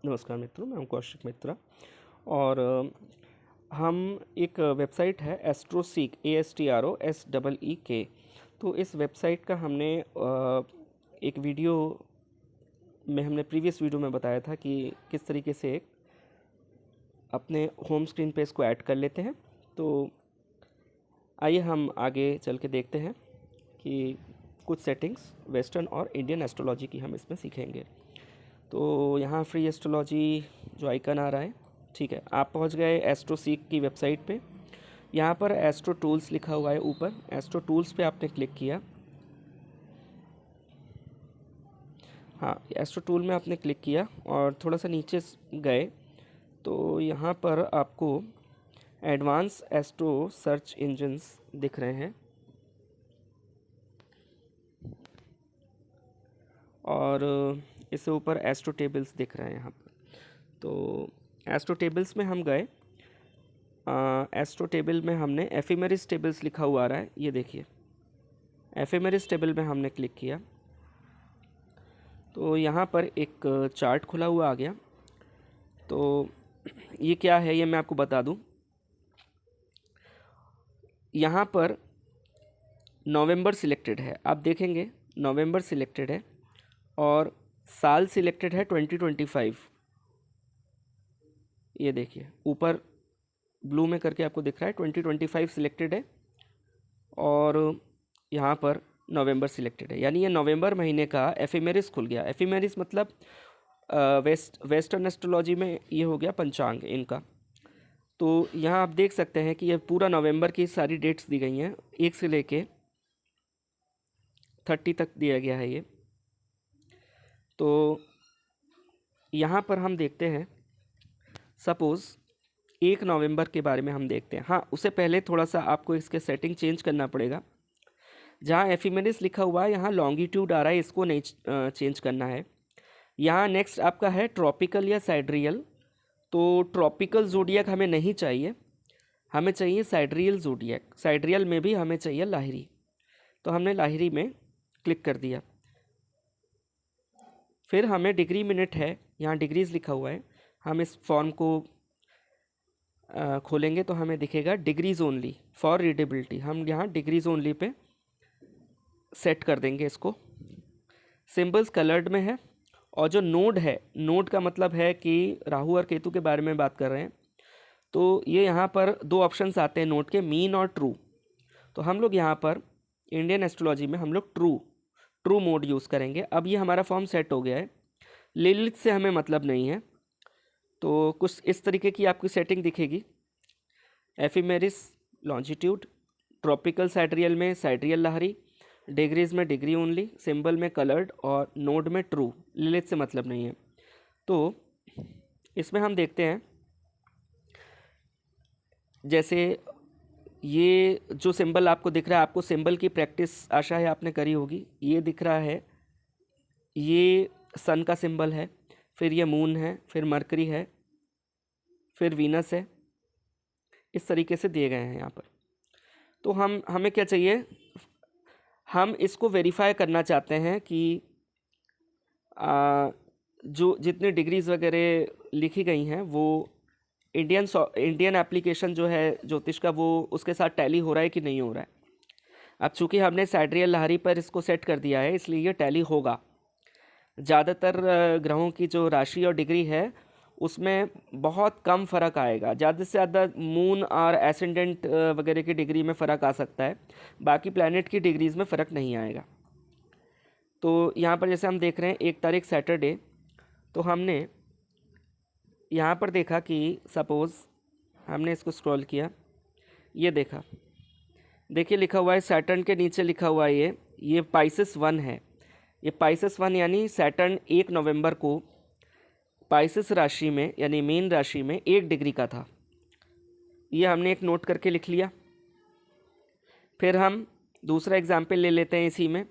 नमस्कार मित्रों, मैं हूं कौशिक मित्रा। और हम एक वेबसाइट है एस्ट्रोसीक ASTROSEEK। तो इस वेबसाइट का हमने एक वीडियो में हमने प्रीवियस वीडियो में बताया था कि किस तरीके से अपने होम स्क्रीन पे इसको ऐड कर लेते हैं। तो आइए हम आगे चल के देखते हैं कि कुछ सेटिंग्स वेस्टर्न और इंडियन एस्ट्रोलॉजी की हम इसमें सीखेंगे। तो यहाँ फ्री एस्ट्रोलॉजी जो आइकन आ रहा है, ठीक है, आप पहुँच गए एस्ट्रोसीक की वेबसाइट पे। यहाँ पर एस्ट्रो टूल्स लिखा हुआ है ऊपर, एस्ट्रो टूल्स पे आपने क्लिक किया। हाँ, एस्ट्रो टूल में आपने क्लिक किया और थोड़ा सा नीचे गए तो यहाँ पर आपको एडवांस एस्ट्रो सर्च इंजन्स दिख रहे हैं और इससे ऊपर एस्ट्रो टेबल्स दिख रहे हैं यहाँ पर। तो एस्ट्रो टेबल्स में हम गए। एस्ट्रो टेबल में हमने एफिमेरिस टेबल्स लिखा हुआ आ रहा है, ये देखिए, एफिमेरिस टेबल में हमने क्लिक किया तो यहाँ पर एक चार्ट खुला हुआ आ गया। तो ये क्या है ये मैं आपको बता दूँ। यहाँ पर नवंबर सिलेक्टेड है, आप देखेंगे नवंबर सिलेक्टेड है और साल सिलेक्टेड है 2025। ये देखिए ऊपर ब्लू में करके आपको दिख रहा है 2025 सिलेक्टेड है और यहाँ पर नवंबर सिलेक्टेड है, यानी ये नवंबर महीने का एफिमेरिस खुल गया। एफिमेरिस मतलब वेस्टर्न एस्ट्रोलॉजी में ये हो गया पंचांग इनका। तो यहाँ आप देख सकते हैं कि ये पूरा नवंबर की सारी डेट्स दी गई हैं, 1 से लेके 30 तक दिया गया है ये। तो यहाँ पर हम देखते हैं, सपोज़ 1 नवंबर के बारे में हम देखते हैं। हाँ, उससे पहले थोड़ा सा आपको इसके सेटिंग चेंज करना पड़ेगा। जहाँ एफिमेरिस लिखा हुआ है यहाँ लॉन्गिट्यूड आ रहा है, इसको नहीं चेंज करना है। यहाँ नेक्स्ट आपका है ट्रॉपिकल या साइड्रियल। तो ट्रॉपिकल जोडियक हमें नहीं चाहिए, हमें चाहिए साइड्रियल जोडियक। साइड्रियल में भी हमें चाहिए लाहिरी, तो हमने लाहिरी में क्लिक कर दिया। फिर हमें डिग्री मिनट है, यहाँ डिग्रीज लिखा हुआ है। हम इस फॉर्म को खोलेंगे तो हमें दिखेगा डिग्रीज ओनली फॉर रीडेबिलिटी। हम यहाँ डिग्रीज ओनली पे सेट कर देंगे इसको। सिंबल्स कलर्ड में है और जो नोड है, नोड का मतलब है कि राहु और केतु के बारे में बात कर रहे हैं। तो ये यहाँ पर 2 ऑप्शंस आते हैं नोड के, मीन और ट्रू। तो हम लोग यहाँ पर इंडियन एस्ट्रोलॉजी में हम लोग ट्रू मोड यूज़ करेंगे। अब ये हमारा फॉर्म सेट हो गया है, लिलिथ से हमें मतलब नहीं है। तो कुछ इस तरीके की आपकी सेटिंग दिखेगी। एफिमेरिस लॉन्जिट्यूड, ट्रॉपिकल साइड्रियल में साइड्रियल लहरी, डिग्रीज में डिग्री ओनली, सिंबल में कलर्ड और नोड में ट्रू, लिलिथ से मतलब नहीं है। तो इसमें हम देखते हैं, जैसे ये जो सिंबल आपको दिख रहा है, आपको सिंबल की प्रैक्टिस आशा है आपने करी होगी। ये दिख रहा है, ये सन का सिंबल है, फिर ये मून है, फिर मरकरी है, फिर वीनस है। इस तरीके से दिए गए हैं यहाँ पर। तो हमें क्या चाहिए, हम इसको वेरीफाई करना चाहते हैं कि जो जितनी डिग्रीज़ वगैरह लिखी गई हैं वो इंडियन एप्लीकेशन जो है ज्योतिष का, वो उसके साथ टैली हो रहा है कि नहीं हो रहा है। अब चूंकि हमने साइड्रियल लहरी पर इसको सेट कर दिया है, इसलिए ये टैली होगा। ज़्यादातर ग्रहों की जो राशि और डिग्री है उसमें बहुत कम फ़र्क आएगा। ज़्यादा से ज़्यादा मून और एसेंडेंट वगैरह की डिग्री में फ़र्क आ सकता है, बाकी प्लैनेट की डिग्रीज़ में फ़र्क नहीं आएगा। तो यहाँ पर जैसे हम देख रहे हैं 1 तारीख सैटरडे, तो हमने यहाँ पर देखा कि सपोज़ हमने इसको स्क्रॉल किया, ये देखा, देखिए लिखा हुआ है सैटर्न के नीचे लिखा हुआ है ये पाइसेस 1 है। ये पाइसेस 1 यानी सैटर्न 1 नवंबर को पाइसेस राशि में यानी मीन राशि में 1 डिग्री का था। ये हमने एक नोट करके लिख लिया। फिर हम दूसरा एग्जाम्पल ले लेते हैं। इसी में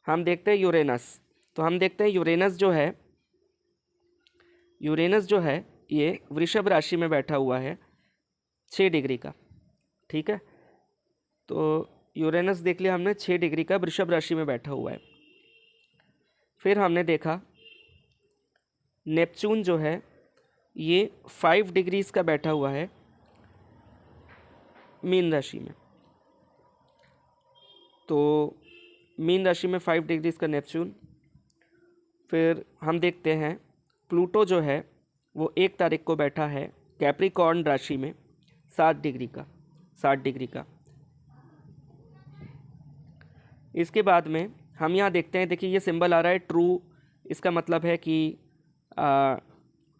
हम देखते हैं यूरेनस। तो हम देखते हैं यूरेनस जो है ये वृषभ राशि में बैठा हुआ है 6 डिग्री का, ठीक है। तो यूरेनस देख लिया हमने, 6 डिग्री का वृषभ राशि में बैठा हुआ है। फिर हमने देखा नेपच्यून जो है ये 5 डिग्रीज का बैठा हुआ है मीन राशि में। तो मीन राशि में 5 डिग्रीज का नेपच्यून। फिर हम देखते हैं प्लूटो जो है वो 1 तारीख को बैठा है कैप्रिकॉर्न राशि में 60 डिग्री का। इसके बाद में हम यहाँ देखते हैं, देखिए ये सिंबल आ रहा है ट्रू। इसका मतलब है कि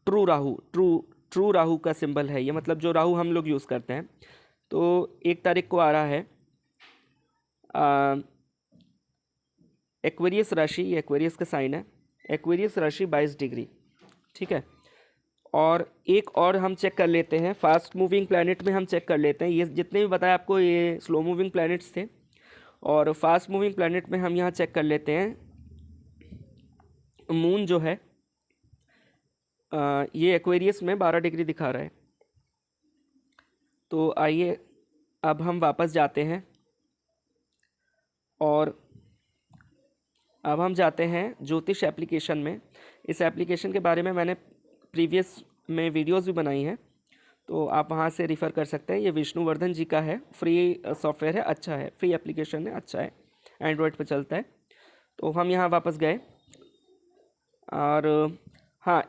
ट्रू राहु, ट्रू राहु का सिंबल है ये, मतलब जो राहु हम लोग यूज़ करते हैं। तो 1 तारीख को आ रहा है एक्वेरियस राशि, ये एक्वेरियस का साइन है, एक्वेरियस राशि 22 डिग्री, ठीक है। और एक और हम चेक कर लेते हैं, फास्ट मूविंग प्लैनेट में हम चेक कर लेते हैं। ये जितने भी बताया आपको ये स्लो मूविंग प्लैनेट्स थे, और फास्ट मूविंग प्लैनेट में हम यहाँ चेक कर लेते हैं मून जो है ये एक्वेरियस में 12 डिग्री दिखा रहा है। तो आइए अब हम वापस जाते हैं और अब हम जाते हैं ज्योतिष एप्लीकेशन में। इस एप्लीकेशन के बारे में मैंने प्रीवियस में वीडियोस भी बनाई हैं, तो आप वहाँ से रिफ़र कर सकते हैं। ये विष्णुवर्धन जी का है, फ्री सॉफ्टवेयर है, अच्छा है, फ्री एप्लीकेशन है, अच्छा है, एंड्रॉयड पे चलता है। तो हम यहाँ वापस गए और हाँ,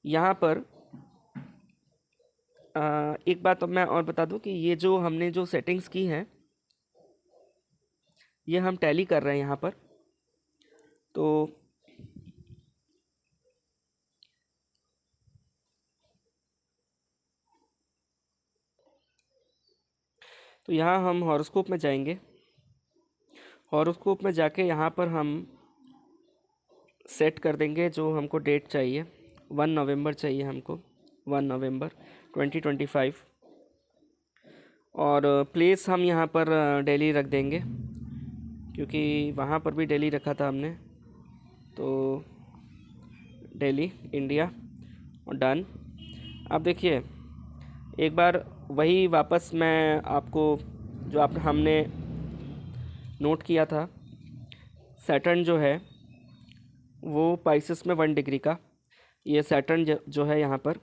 यहाँ पर एक बात अब मैं और बता दूं कि ये जो हमने जो सेटिंग्स की हैं ये हम टैली कर रहे हैं यहाँ पर। तो यहाँ हम हॉरोस्कोप में जाएंगे। हॉरोस्कोप में जाके यहाँ पर हम सेट कर देंगे जो हमको डेट चाहिए। 1 नवंबर चाहिए हमको, 1 नवंबर 2025। और प्लेस हम यहाँ पर दिल्ली रख देंगे, क्योंकि वहाँ पर भी दिल्ली रखा था हमने। तो दिल्ली, इंडिया, और डन। अब देखिए एक बार वही वापस मैं आपको जो आप हमने नोट किया था, सैटर्न जो है वो पाइसेस में 1 डिग्री का, ये सैटर्न जो है यहाँ पर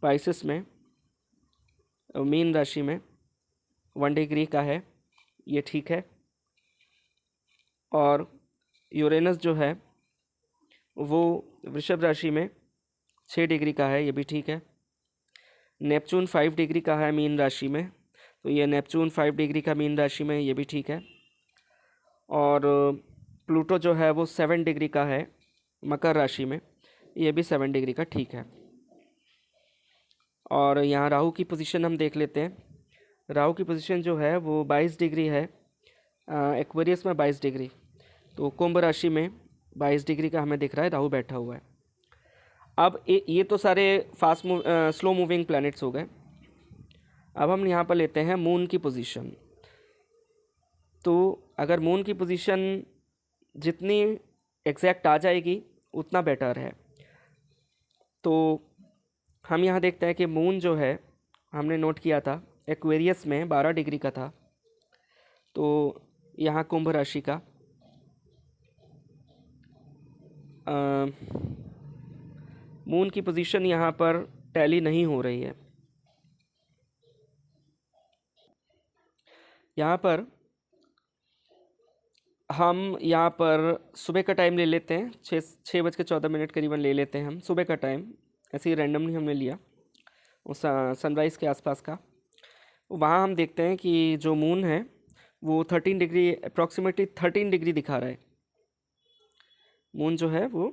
पाइसेस में मीन राशि में 1 डिग्री का है, ये ठीक है। और यूरेनस जो है वो वृषभ राशि में 6 डिग्री का है, ये भी ठीक है। नेपच्यून 5 डिग्री का है मीन राशि में, तो ये नेपच्यून 5 डिग्री का मीन राशि में, ये भी ठीक है। और प्लूटो जो है वो 7 डिग्री का है मकर राशि में, ये भी 7 डिग्री का ठीक है। और यहाँ राहु की पोजीशन हम देख लेते हैं। राहु की पोजीशन जो है वो 22 डिग्री है, एक्वेरियस में 22 डिग्री, तो कुंभ राशि में 22 डिग्री का हमें दिख रहा है राहु बैठा हुआ है। अब ये तो सारे स्लो मूविंग प्लैनेट्स हो गए। अब हम यहाँ पर लेते हैं मून की पोजीशन। तो अगर मून की पोजीशन जितनी एग्जैक्ट आ जाएगी उतना बेटर है। तो हम यहाँ देखते हैं कि मून जो है हमने नोट किया था एक्वेरियस में 12 डिग्री का था, तो यहाँ कुंभ राशि का मून की पोजीशन यहाँ पर टैली नहीं हो रही है। यहाँ पर हम यहाँ पर सुबह का टाइम ले लेते हैं, 6:14 करीबन ले लेते हैं हम सुबह का टाइम, ऐसे ही रैंडमली हमने लिया उस सनराइज़ के आसपास का। वहाँ हम देखते हैं कि जो मून है वो 13 डिग्री, अप्रॉक्सीमेटली 13 डिग्री दिखा रहा है। मून जो है वो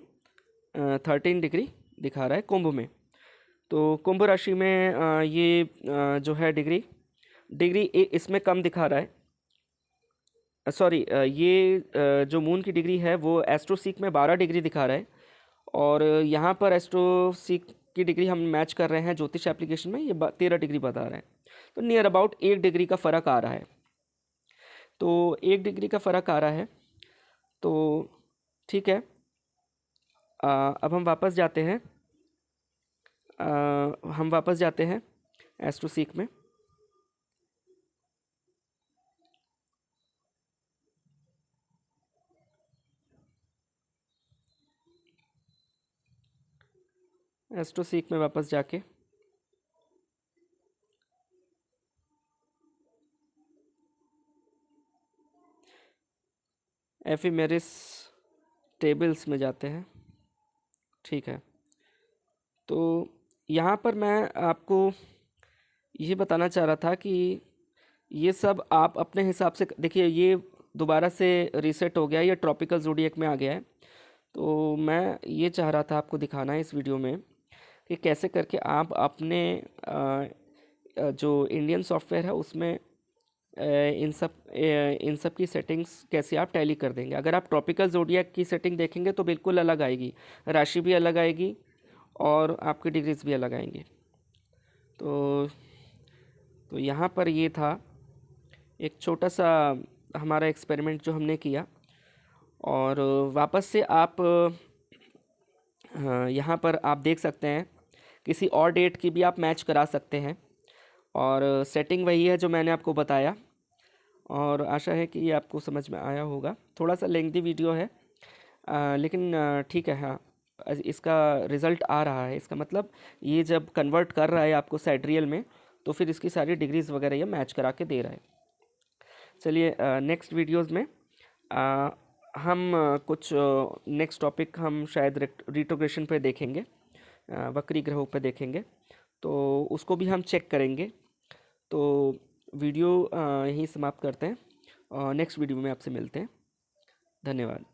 13 डिग्री दिखा रहा है कुंभ में। तो कुंभ राशि में ये जो है डिग्री इसमें कम दिखा रहा है। सॉरी, ये जो मून की डिग्री है वो एस्ट्रोसीक में 12 डिग्री दिखा रहा है, और यहाँ पर एस्ट्रोसीक की डिग्री हम मैच कर रहे हैं ज्योतिष एप्लीकेशन में, ये 13 डिग्री बता रहा है। तो नियर अबाउट 1 डिग्री का फ़र्क आ रहा है। तो 1 डिग्री का फ़र्क आ रहा है, तो ठीक है। अब हम वापस जाते हैं एस्ट्रोसीक में। एस्ट्रोसीक में वापस जाके एफिमेरिस टेबल्स में जाते हैं। ठीक है, तो यहाँ पर मैं आपको ये बताना चाह रहा था कि ये सब आप अपने हिसाब से देखिए, ये दोबारा से रीसेट हो गया, ये ट्रॉपिकल ज़ोडिएक में आ गया है। तो मैं ये चाह रहा था आपको दिखाना है इस वीडियो में कि कैसे करके आप अपने जो इंडियन सॉफ्टवेयर है उसमें इन सब की सेटिंग्स कैसे आप टैली कर देंगे। अगर आप ट्रॉपिकल ज़ोडिएक की सेटिंग देखेंगे तो बिल्कुल अलग आएगी, राशि भी अलग आएगी और आपकी डिग्रीज भी अलग आएंगी। तो यहाँ पर ये था एक छोटा सा हमारा एक्सपेरिमेंट जो हमने किया। और वापस से आप यहाँ पर आप देख सकते हैं किसी और डेट की भी आप मैच करा सकते हैं, और सेटिंग वही है जो मैंने आपको बताया। और आशा है कि ये आपको समझ में आया होगा। थोड़ा सा लेंथी वीडियो है, लेकिन ठीक है। हाँ, इसका रिज़ल्ट आ रहा है, इसका मतलब ये जब कन्वर्ट कर रहा है आपको सैड्रियल में, तो फिर इसकी सारी डिग्रीज़ वगैरह ये मैच करा के दे रहा है। चलिए, नेक्स्ट वीडियोज़ में हम कुछ नेक्स्ट टॉपिक हम शायद रिट्रोग्रेशन पे देखेंगे, वक्री ग्रहों पे देखेंगे, तो उसको भी हम चेक करेंगे। तो वीडियो यहीं समाप्त करते हैं, नेक्स्ट वीडियो में आपसे मिलते हैं। धन्यवाद।